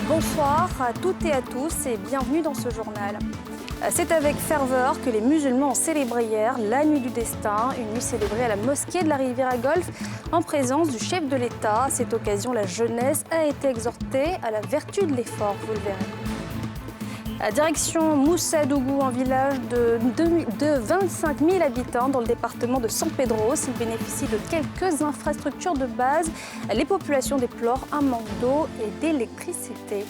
Bonsoir à toutes et à tous et bienvenue dans ce journal. C'est avec ferveur que les musulmans ont célébré hier la nuit du destin, une nuit célébrée à la mosquée de la Riviera Golf en présence du chef de l'État. À cette occasion, la jeunesse a été exhortée à la vertu de l'effort, vous le verrez. Direction Moussadougou, un village de 25 000 habitants dans le département de San Pedro. S'il bénéficie de quelques infrastructures de base, les populations déplorent un manque d'eau et d'électricité.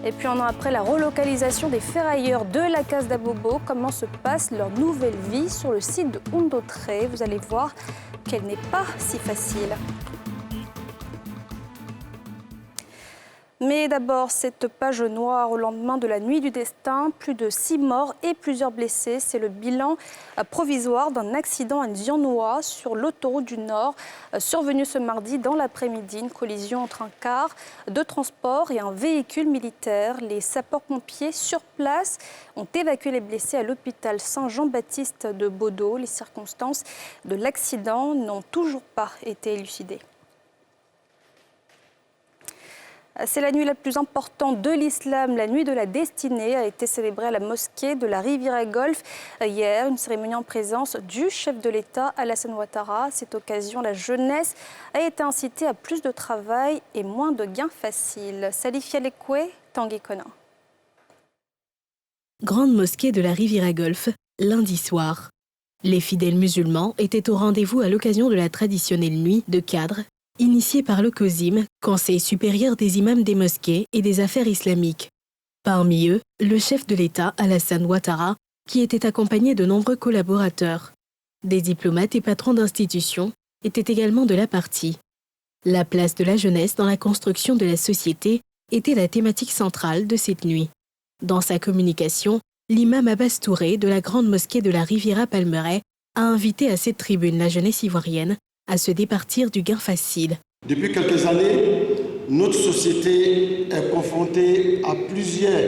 Et puis un an après la relocalisation des ferrailleurs de la Case d'Abobo, comment se passe leur nouvelle vie sur le site de Hondotré? Vous allez voir qu'elle n'est pas si facile. Mais d'abord, cette page noire au lendemain de la nuit du destin, plus de 6 morts et plusieurs blessés. C'est le bilan provisoire d'un accident à Ndianoua sur l'autoroute du Nord, survenu ce mardi dans l'après-midi. Une collision entre un car de transport et un véhicule militaire. Les sapeurs-pompiers sur place ont évacué les blessés à l'hôpital Saint-Jean-Baptiste de Bodo. Les circonstances de l'accident n'ont toujours pas été élucidées. C'est la nuit la plus importante de l'islam. La nuit de la destinée a été célébrée à la mosquée de la Riviera Golf hier. Une cérémonie en présence du chef de l'État, Alassane Ouattara. À cette occasion, la jeunesse a été incitée à plus de travail et moins de gains faciles. Salifia Lekwe, Tanguy Kona. Grande mosquée de la Riviera Golf, lundi soir. Les fidèles musulmans étaient au rendez-vous à l'occasion de la traditionnelle nuit de cadre initiée par le COSIM, Conseil supérieur des imams des mosquées et des affaires islamiques. Parmi eux, le chef de l'État, Alassane Ouattara, qui était accompagné de nombreux collaborateurs. Des diplomates et patrons d'institutions étaient également de la partie. La place de la jeunesse dans la construction de la société était la thématique centrale de cette nuit. Dans sa communication, l'imam Abbas Touré de la grande mosquée de la Riviera Palmeraie a invité à cette tribune la jeunesse ivoirienne à se départir du gain facile. Depuis quelques années, notre société est confrontée à plusieurs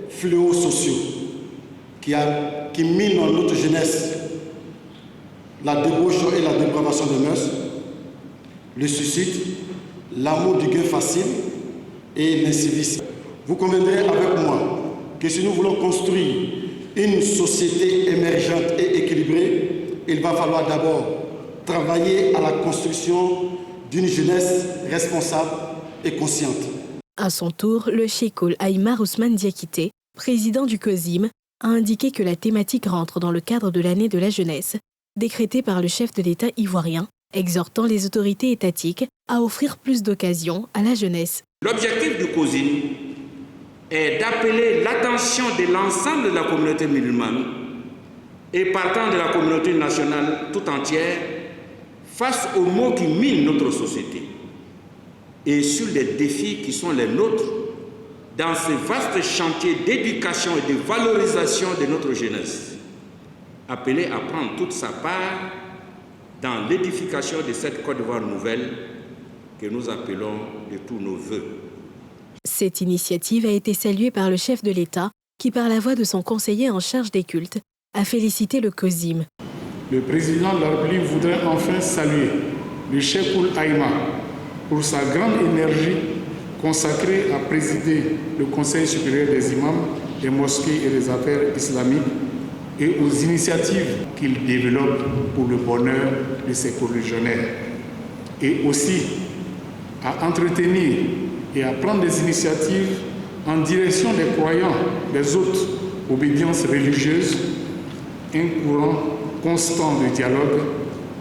fléaux sociaux qui minent dans notre jeunesse la débauche et la dépravation des mœurs, le suicide, l'amour du gain facile et l'incivisme. Vous conviendrez avec moi que si nous voulons construire une société émergente et équilibrée, il va falloir d'abord travailler à la construction d'une jeunesse responsable et consciente. À son tour, le Cheikh Aïmar Ousmane Diakité, président du COSIM, a indiqué que la thématique rentre dans le cadre de l'année de la jeunesse, décrétée par le chef de l'État ivoirien, exhortant les autorités étatiques à offrir plus d'occasions à la jeunesse. L'objectif du COSIM est d'appeler l'attention de l'ensemble de la communauté musulmane et partant de la communauté nationale tout entière face aux maux qui minent notre société et sur les défis qui sont les nôtres dans ce vaste chantier d'éducation et de valorisation de notre jeunesse, appelée à prendre toute sa part dans l'édification de cette Côte d'Ivoire nouvelle que nous appelons de tous nos vœux. Cette initiative a été saluée par le chef de l'État qui, par la voix de son conseiller en charge des cultes, a félicité le COSIM. Le président de la République voudrait enfin saluer le Cheikh Aïmar pour sa grande énergie consacrée à présider le Conseil supérieur des imams, des mosquées et des affaires islamiques et aux initiatives qu'il développe pour le bonheur de ses corréligionnaires. Et aussi à entretenir et à prendre des initiatives en direction des croyants des autres obédiences religieuses, un courant constant de dialogue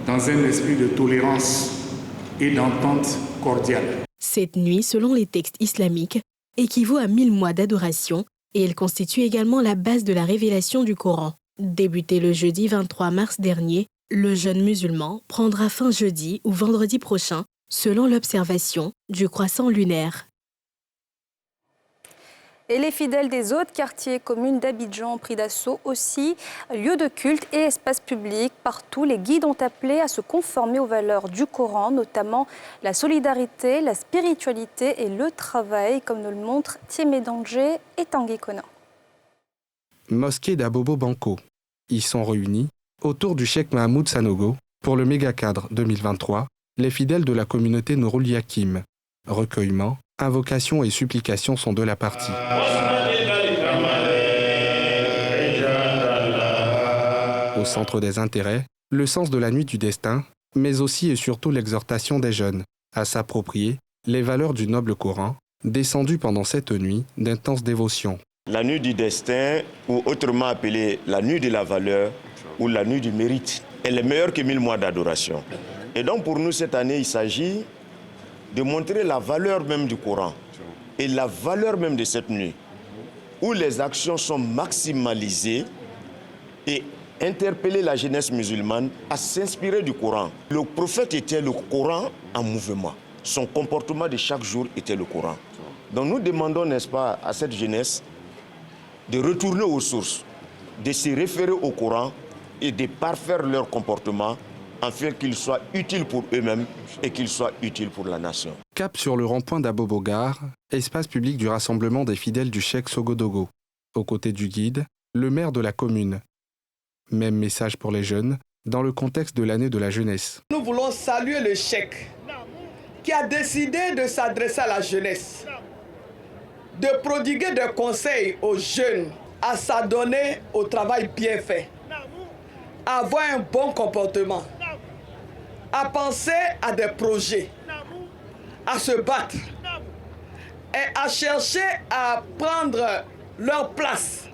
dans un esprit de tolérance et d'entente cordiale. Cette nuit, selon les textes islamiques, équivaut à 1000 mois d'adoration et elle constitue également la base de la révélation du Coran. Débuté le jeudi 23 mars dernier, le jeûne musulman prendra fin jeudi ou vendredi prochain, selon l'observation du croissant lunaire. Et les fidèles des autres quartiers et communes d'Abidjan ont pris d'assaut aussi lieux de culte et espaces publics. Partout, les guides ont appelé à se conformer aux valeurs du Coran, notamment la solidarité, la spiritualité et le travail, comme nous le montrent Thiemé Danger et Tanguy Kona. Mosquée d'Abobo Banco. Y sont réunis, autour du cheikh Mahamoud Sanogo, pour le méga-cadre 2023, les fidèles de la communauté Nouroul Yakim. Recueillement, invocations et supplications sont de la partie. Au centre des intérêts, le sens de la nuit du destin, mais aussi et surtout l'exhortation des jeunes à s'approprier les valeurs du noble Coran, descendu pendant cette nuit d'intenses dévotions. La nuit du destin, ou autrement appelée la nuit de la valeur, ou la nuit du mérite, elle est meilleure que 1000 mois d'adoration. Et donc pour nous cette année, il s'agit de montrer la valeur même du Coran et la valeur même de cette nuit, où les actions sont maximalisées et interpeller la jeunesse musulmane à s'inspirer du Coran. Le prophète était le Coran en mouvement. Son comportement de chaque jour était le Coran. Donc nous demandons, n'est-ce pas, à cette jeunesse de retourner aux sources, de se référer au Coran et de parfaire leur comportement afin qu'ils soient utiles pour eux-mêmes et qu'ils soient utiles pour la nation. Cap sur le rond-point d'Abobogar, espace public du rassemblement des fidèles du cheikh Sogodogo. Aux côtés du guide, le maire de la commune. Même message pour les jeunes, dans le contexte de l'année de la jeunesse. Nous voulons saluer le cheikh qui a décidé de s'adresser à la jeunesse, de prodiguer des conseils aux jeunes à s'adonner au travail bien fait, à avoir un bon comportement, à penser à des projets, à se battre et à chercher à prendre leur place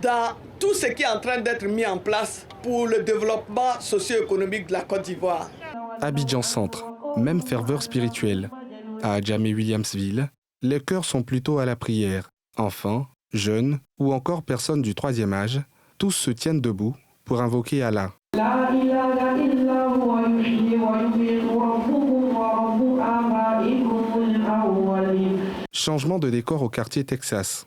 dans tout ce qui est en train d'être mis en place pour le développement socio-économique de la Côte d'Ivoire. Abidjan Centre, même ferveur spirituelle. À Adjamé-Williamsville, les cœurs sont plutôt à la prière. Enfants, jeunes ou encore personnes du troisième âge, tous se tiennent debout pour invoquer Allah. Changement de décor au quartier Texas.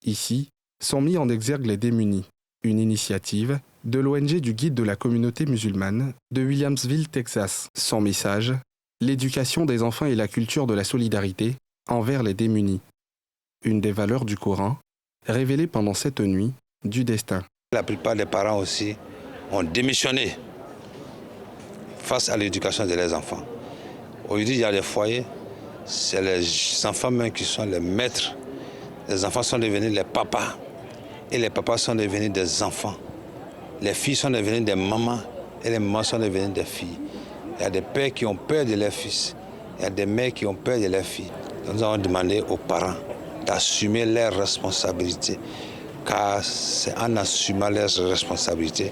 Ici, sont mis en exergue les démunis, une initiative de l'ONG du guide de la communauté musulmane de Williamsville, Texas. Son message, l'éducation des enfants et la culture de la solidarité envers les démunis. Une des valeurs du Coran, révélée pendant cette nuit du destin. La plupart des parents aussi ont démissionné face à l'éducation de leurs enfants. Aujourd'hui, il y a des foyers, c'est les enfants même qui sont les maîtres. Les enfants sont devenus les papas et les papas sont devenus des enfants. Les filles sont devenues des mamans et les mamans sont devenues des filles. Il y a des pères qui ont peur de leurs fils, il y a des mères qui ont peur de leurs filles. Donc nous avons demandé aux parents d'assumer leurs responsabilités, car c'est en assumant leurs responsabilités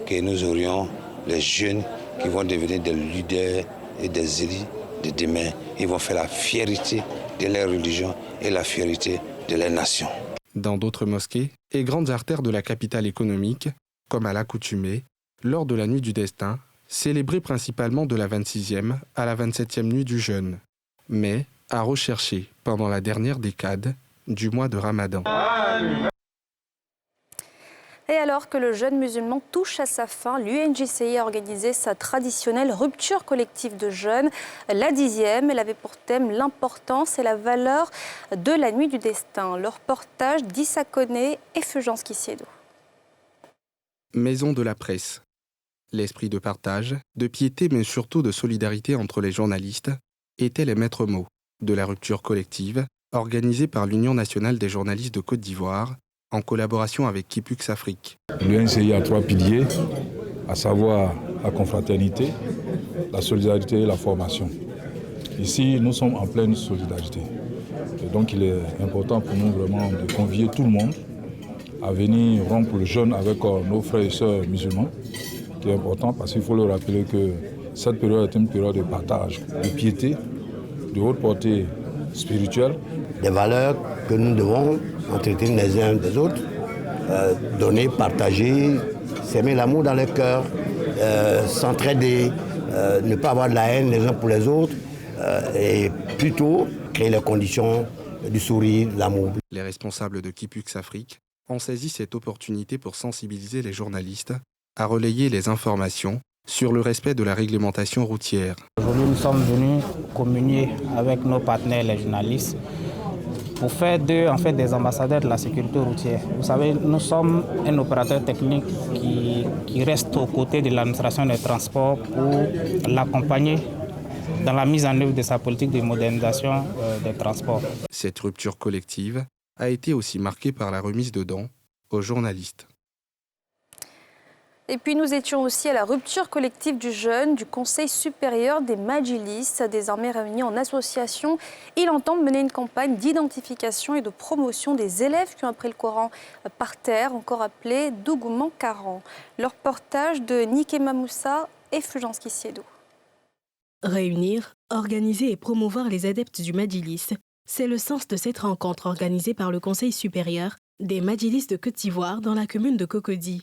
que nous aurions les jeunes qui vont devenir des leaders et des élus de demain. Ils vont faire la fierté de leur religion et la fierté de leur nation. Dans d'autres mosquées et grandes artères de la capitale économique, comme à l'accoutumée, lors de la nuit du destin, célébrée principalement de la 26e à la 27e nuit du jeûne, mais à rechercher pendant la dernière décade du mois de Ramadan. Et alors que le jeûne musulman touche à sa fin, l'UNJCI a organisé sa traditionnelle rupture collective de jeûne, la 10e. Elle avait pour thème l'importance et la valeur de la nuit du destin. Le reportage d'Issa Koné et Fulgence Kissiedo. Maison de la presse. L'esprit de partage, de piété mais surtout de solidarité entre les journalistes étaient les maîtres mots de la rupture collective organisée par l'Union nationale des journalistes de Côte d'Ivoire en collaboration avec Kipux Afrique. L'UNCI a 3 piliers, à savoir la confraternité, la solidarité et la formation. Ici, nous sommes en pleine solidarité. Et donc, il est important pour nous vraiment de convier tout le monde à venir rompre le jeûne avec nos frères et sœurs musulmans, qui est important parce qu'il faut leur rappeler que cette période est une période de partage, de piété, de haute portée spirituelle. Des valeurs que nous devons entretenir les uns des autres, donner, partager, s'aimer l'amour dans le cœur, s'entraider, ne pas avoir de la haine les uns pour les autres et plutôt créer les conditions du sourire, de l'amour. Les responsables de Kipux Afrique ont saisi cette opportunité pour sensibiliser les journalistes à relayer les informations sur le respect de la réglementation routière. Aujourd'hui, nous sommes venus communier avec nos partenaires, les journalistes, pour faire d'eux des ambassadeurs de la sécurité routière. Vous savez, nous sommes un opérateur technique qui reste aux côtés de l'administration des transports pour l'accompagner dans la mise en œuvre de sa politique de modernisation des transports. Cette rupture collective a été aussi marquée par la remise de dons aux journalistes. Et puis nous étions aussi à la rupture collective du jeune du Conseil supérieur des Majlis. Désormais réunis en association, il entend mener une campagne d'identification et de promotion des élèves qui ont appris le Coran par terre, encore appelé Dougouman Karan. Leur reportage de Nikema Moussa et Fulgence Kissiedo. Réunir, organiser et promouvoir les adeptes du Majlis, c'est le sens de cette rencontre organisée par le Conseil supérieur des Majlis de Côte d'Ivoire dans la commune de Cocody.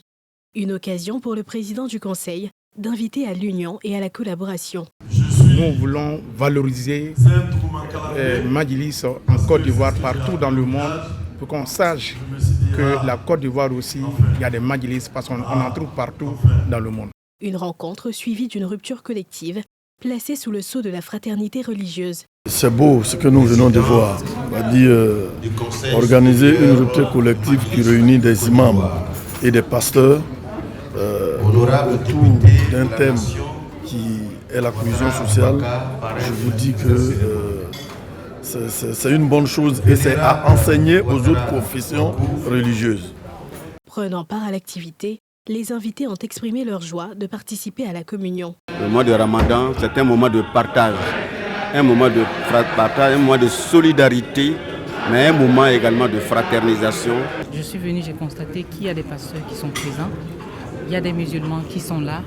Une occasion pour le président du Conseil d'inviter à l'union et à la collaboration. Nous voulons valoriser Majlis en Côte d'Ivoire partout dans le monde pour qu'on sache que la Côte d'Ivoire aussi, il y a des Majlis parce qu'on en trouve partout dans le monde. Une rencontre suivie d'une rupture collective placée sous le sceau de la fraternité religieuse. C'est beau ce que nous venons de voir, c'est-à-dire organiser une rupture collective qui réunit des imams et des pasteurs autour d'un thème qui est la cohésion sociale. Je vous dis que c'est une bonne chose et c'est à enseigner aux autres confessions religieuses. Prenant part à l'activité, les invités ont exprimé leur joie de participer à la communion. Le mois de Ramadan, c'est un moment de partage, un moment de partage, un moment de solidarité, mais un moment également de fraternisation. Je suis venue, j'ai constaté qu'il y a des pasteurs qui sont présents, il y a des musulmans qui sont là,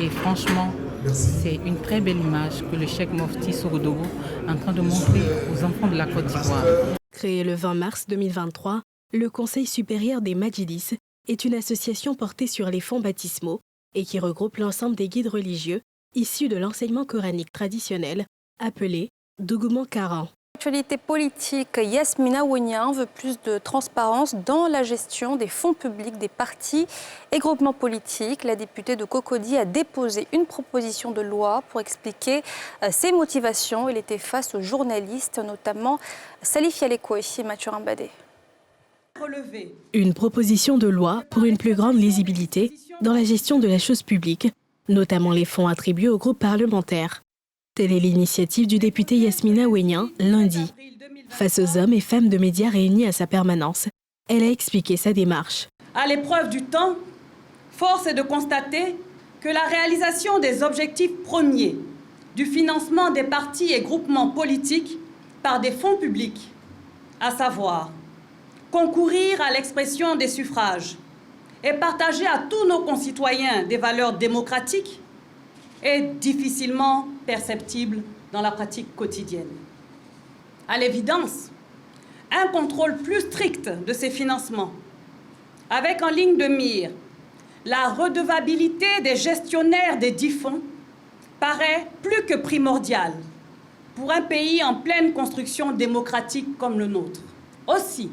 et franchement, c'est une très belle image que le Cheikh Mofti Sorodogo est en train de montrer aux enfants de la Côte d'Ivoire. Créé le 20 mars 2023, le Conseil supérieur des Majlis est une association portée sur les fonds baptismaux et qui regroupe l'ensemble des guides religieux issus de l'enseignement coranique traditionnel appelé Dougouman Karan. Actualité politique, Yasmina Ouenia veut plus de transparence dans la gestion des fonds publics des partis et groupements politiques. La députée de Cocody a déposé une proposition de loi pour expliquer ses motivations. Elle était face aux journalistes, notamment Salif Yaleko et Mathurin Badé. Une proposition de loi pour une plus grande lisibilité dans la gestion de la chose publique, notamment les fonds attribués aux groupes parlementaires. Telle est l'initiative du député Yasmina Ouenia lundi. Face aux hommes et femmes de médias réunis à sa permanence, elle a expliqué sa démarche. À l'épreuve du temps, force est de constater que la réalisation des objectifs premiers du financement des partis et groupements politiques par des fonds publics, à savoir concourir à l'expression des suffrages et partager à tous nos concitoyens des valeurs démocratiques, est difficilement perceptible dans la pratique quotidienne. À l'évidence, un contrôle plus strict de ces financements, avec en ligne de mire la redevabilité des gestionnaires des dits fonds, paraît plus que primordial pour un pays en pleine construction démocratique comme le nôtre. Aussi,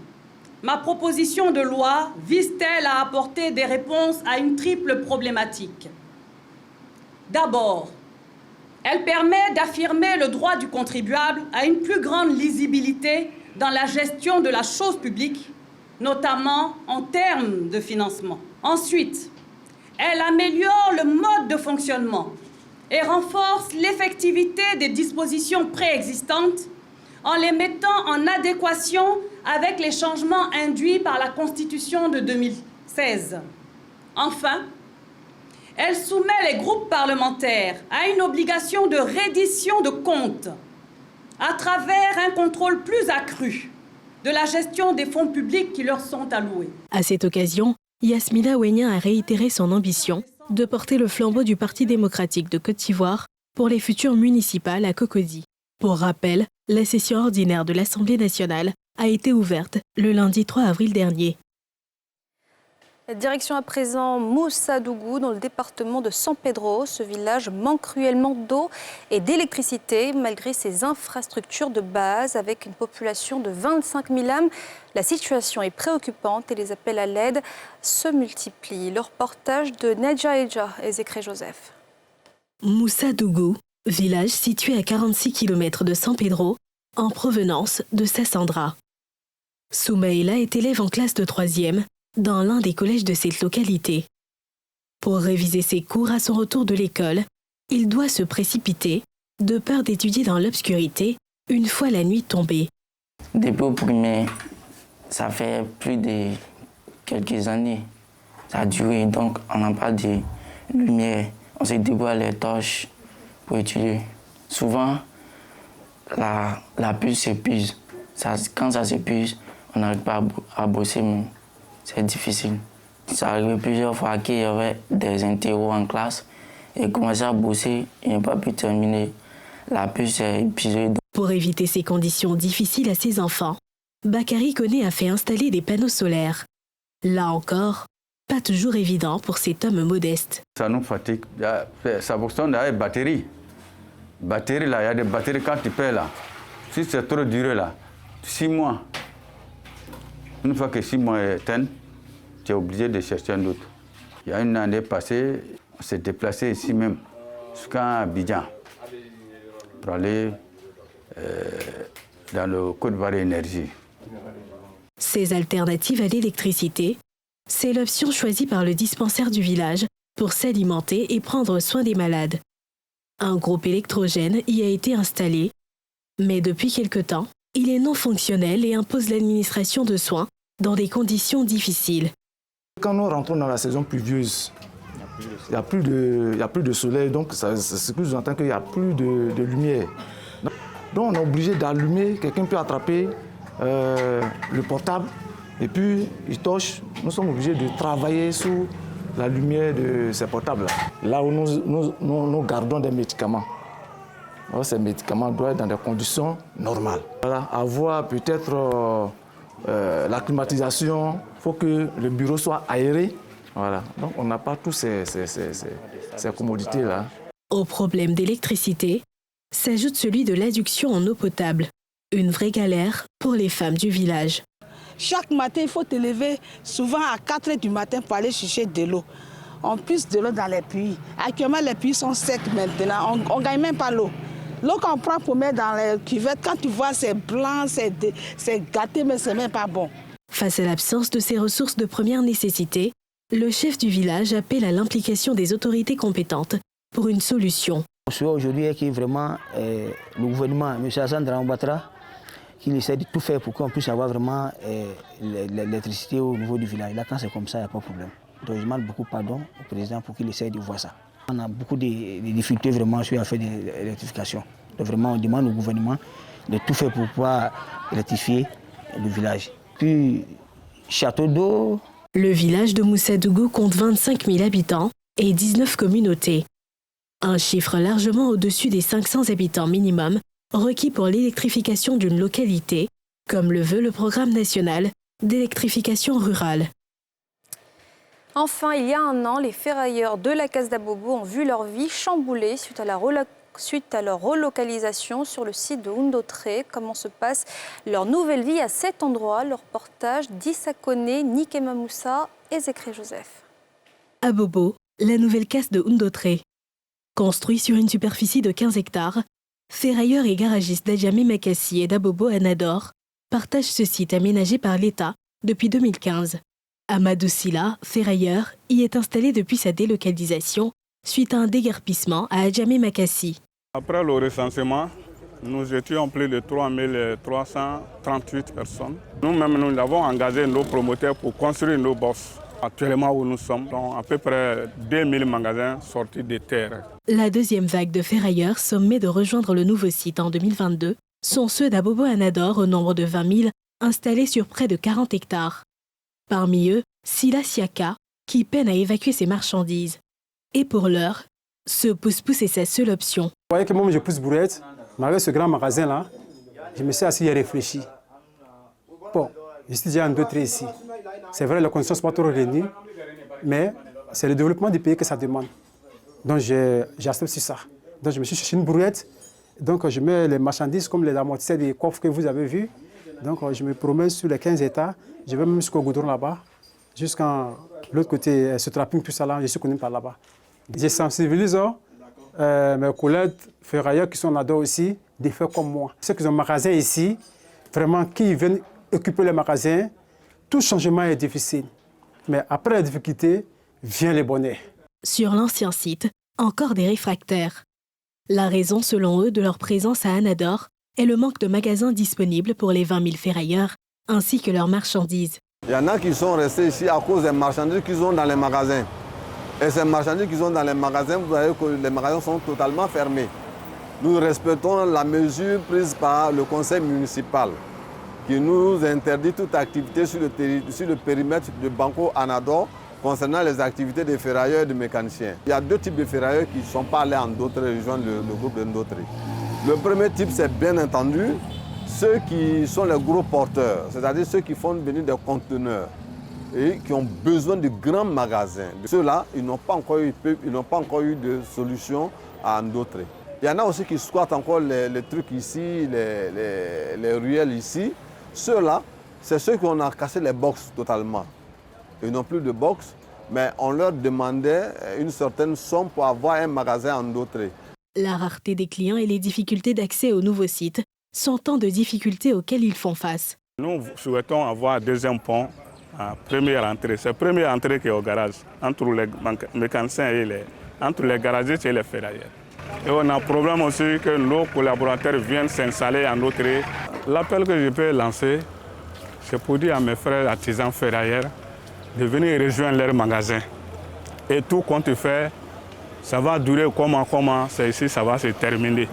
ma proposition de loi vise-t-elle à apporter des réponses à une triple problématique. D'abord, elle permet d'affirmer le droit du contribuable à une plus grande lisibilité dans la gestion de la chose publique, notamment en termes de financement. Ensuite, elle améliore le mode de fonctionnement et renforce l'effectivité des dispositions préexistantes en les mettant en adéquation avec les changements induits par la Constitution de 2016. Enfin, elle soumet les groupes parlementaires à une obligation de reddition de comptes à travers un contrôle plus accru de la gestion des fonds publics qui leur sont alloués. À cette occasion, Yasmina Ouenia a réitéré son ambition de porter le flambeau du Parti démocratique de Côte d'Ivoire pour les futures municipales à Cocody. Pour rappel, la session ordinaire de l'Assemblée nationale a été ouverte le lundi 3 avril dernier. Direction à présent Moussadougou, dans le département de San Pedro. Ce village manque cruellement d'eau et d'électricité, malgré ses infrastructures de base. Avec une population de 25 000 âmes, la situation est préoccupante et les appels à l'aide se multiplient. Le reportage de Nedja Eja et Zécré Joseph. Moussadougou, village situé à 46 km de San Pedro, en provenance de Sassandra. Soumaïla est élève en classe de 3e dans l'un des collèges de cette localité. Pour réviser ses cours à son retour de l'école, il doit se précipiter, de peur d'étudier dans l'obscurité, une fois la nuit tombée. Depuis au primaire, ça fait plus de quelques années. Ça a duré, donc on n'a pas de lumière. On se débrouille les torches pour étudier. Souvent, la puce s'épuise. Quand ça s'épuise, on n'arrive pas à bosser, mais c'est difficile. Ça arrive plusieurs fois qu'il y avait des interros en classe et commencer à bosser, il n'a pas pu terminer. La puce est épuisée. Pour éviter ces conditions difficiles à ses enfants, Bakary Koné a fait installer des panneaux solaires. Là encore, pas toujours évident pour cet homme modeste. Ça nous fatigue. Ça fonctionne avec batterie. Batterie, là, il y a des batteries quand tu paies là. Si c'est trop duré là, 6 mois. Une fois que 6 mois est éteint, tu es obligé de chercher un autre. Il y a une année passée, on s'est déplacé ici même, jusqu'à Abidjan, pour aller dans le Côte d'Ivoire Énergie. Ces alternatives à l'électricité, c'est l'option choisie par le dispensaire du village pour s'alimenter et prendre soin des malades. Un groupe électrogène y a été installé, mais depuis quelque temps, il est non fonctionnel et impose l'administration de soins dans des conditions difficiles. Quand nous rentrons dans la saison pluvieuse, il n'y a plus de soleil, donc ce que j'entends qu'il n'y a plus de lumière. Donc on est obligé d'allumer, quelqu'un peut attraper le portable et puis il torche. Nous sommes obligés de travailler sous la lumière de ces portables. Là où nous gardons des médicaments. Alors, ces médicaments doivent être dans des conditions normales. Voilà, avoir peut-être la climatisation, il faut que le bureau soit aéré. Voilà. Donc on n'a pas tous ces commodités-là. Au problème d'électricité s'ajoute celui de l'adduction en eau potable. Une vraie galère pour les femmes du village. Chaque matin, il faut te lever souvent à 4 h du matin pour aller chercher de l'eau. On puise de l'eau dans les puits. Actuellement, les puits sont secs maintenant. On ne gagne même pas l'eau. L'eau qu'on prend pour mettre dans les cuvettes, quand tu vois c'est blanc, c'est gâté, mais c'est même pas bon. Face à l'absence de ces ressources de première nécessité, le chef du village appelle à l'implication des autorités compétentes pour une solution. Le souhait aujourd'hui est que vraiment le gouvernement, M. Hassan Dramane Ouattara, qu'il essaie de tout faire pour qu'on puisse avoir vraiment l'électricité au niveau du village. Là, quand c'est comme ça, il n'y a pas de problème. Donc je demande beaucoup pardon au président pour qu'il essaie de voir ça. On a beaucoup de difficultés vraiment sur l'affaire de l'électrification. Donc vraiment, on demande au gouvernement de tout faire pour pouvoir électrifier le village. Puis, château d'eau. Le village de Moussadougou compte 25 000 habitants et 19 communautés. Un chiffre largement au-dessus des 500 habitants minimum requis pour l'électrification d'une localité, comme le veut le programme national d'électrification rurale. Enfin, il y a un an, les ferrailleurs de la Case d'Abobo ont vu leur vie chamboulée suite à leur relocalisation sur le site de Oundotré. Comment se passe leur nouvelle vie à cet endroit? Le reportage d'Issa Koné, Nikema Moussa et Zécré Joseph. Abobo, la nouvelle case de Oundotré. Construit sur une superficie de 15 hectares, ferrailleurs et garagistes d'Adjamé Makassi et d'Abobo Anador partagent ce site aménagé par l'État depuis 2015. Amadou Silla, ferrailleur, y est installé depuis sa délocalisation suite à un déguerpissement à Adjamé Makassi. Après le recensement, nous étions plus de 3338 personnes. Nous-mêmes, nous avons engagé nos promoteurs pour construire nos bosses. Actuellement où nous sommes, à peu près 2000 magasins sortis de terre. La deuxième vague de ferrailleurs sommés de rejoindre le nouveau site en 2022 sont ceux d'Abobo Anador au nombre de 20 000 installés sur près de 40 hectares. Parmi eux, Silla Siaka, qui peine à évacuer ses marchandises. Et pour l'heure, ce pousse-pousse est sa seule option. Vous voyez que moi je pousse bourrette, malgré ce grand magasin-là, je me suis assis et réfléchi. Bon, je suis déjà en 2-3 ici. C'est vrai, les conditions ne sont pas trop réunies, mais c'est le développement du pays que ça demande. Donc j'accepte ça. Donc je me suis cherché une brouette. Donc je mets les marchandises comme les amortisseurs des coffres que vous avez vus. Donc je me promène sur les 15 états. Je vais même jusqu'au goudron là-bas. Jusqu'à l'autre côté, ce trapping, tout ça là, je suis connu par là-bas. Je sensibilise mes collègues ferrailleurs qui sont là-dedans aussi, de faire comme moi. Ceux qui ont un magasin ici, vraiment, qui viennent occuper le magasin, tout changement est difficile. Mais après la difficulté, vient le bonheur. Sur l'ancien site, encore des réfractaires. La raison, selon eux, de leur présence à Anador est le manque de magasins disponibles pour les 20 000 ferrailleurs, ainsi que leurs marchandises. Il y en a qui sont restés ici à cause des marchandises qu'ils ont dans les magasins. Et ces marchandises qu'ils ont dans les magasins, vous voyez que les magasins sont totalement fermés. Nous respectons la mesure prise par le conseil municipal qui nous interdit toute activité sur le périmètre de Banco Anador concernant les activités des ferrailleurs et des mécaniciens. Il y a deux types de ferrailleurs qui ne sont pas allés en d'autres régions, le groupe d'Ndotré. Le premier type, c'est bien entendu ceux qui sont les gros porteurs, c'est-à-dire ceux qui font venir des conteneurs et qui ont besoin de grands magasins. Ceux-là, ils n'ont pas encore eu de solution à Ndotré. Il y en a aussi qui squattent encore les trucs ici, les ruelles ici. Ceux-là, c'est ceux qui ont cassé les box totalement. Ils n'ont plus de box, mais on leur demandait une certaine somme pour avoir un magasin en Ndotré. La rareté des clients et les difficultés d'accès au nouveau site sont tant de difficultés auxquelles ils font face. Nous souhaitons avoir un deuxième pont à première entrée. C'est la première entrée qui est au garage, entre les mécaniciens et entre les garagistes et les ferrailleurs. Et on a un problème aussi que nos collaborateurs viennent s'installer en Ndotré. L'appel que je peux lancer, c'est pour dire à mes frères artisans ferrailleurs de venir rejoindre leur magasin. Et tout compte fait, ça va durer comment, c'est ici, ça va se terminer.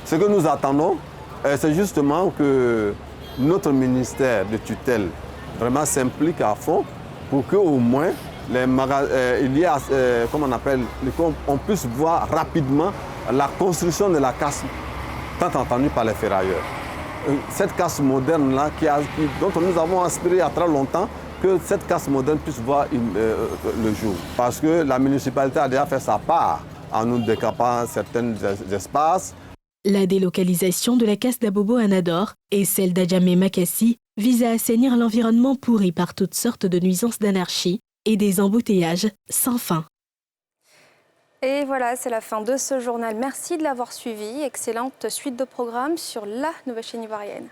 Ce que nous attendons, c'est justement que notre ministère de tutelle vraiment s'implique à fond pour qu'au moins on puisse voir rapidement la construction de la casse tant entendue par les ferrailleurs. Cette casse moderne-là, dont nous avons aspiré à très longtemps, que cette casse moderne puisse voir le jour. Parce que la municipalité a déjà fait sa part en nous décapant certains espaces. La délocalisation de la casse d'Abobo Anador et celle d'Adjamé Makassi vise à assainir l'environnement pourri par toutes sortes de nuisances d'anarchie et des embouteillages sans fin. Et voilà, c'est la fin de ce journal. Merci de l'avoir suivi. Excellente suite de programmes sur la nouvelle chaîne ivoirienne.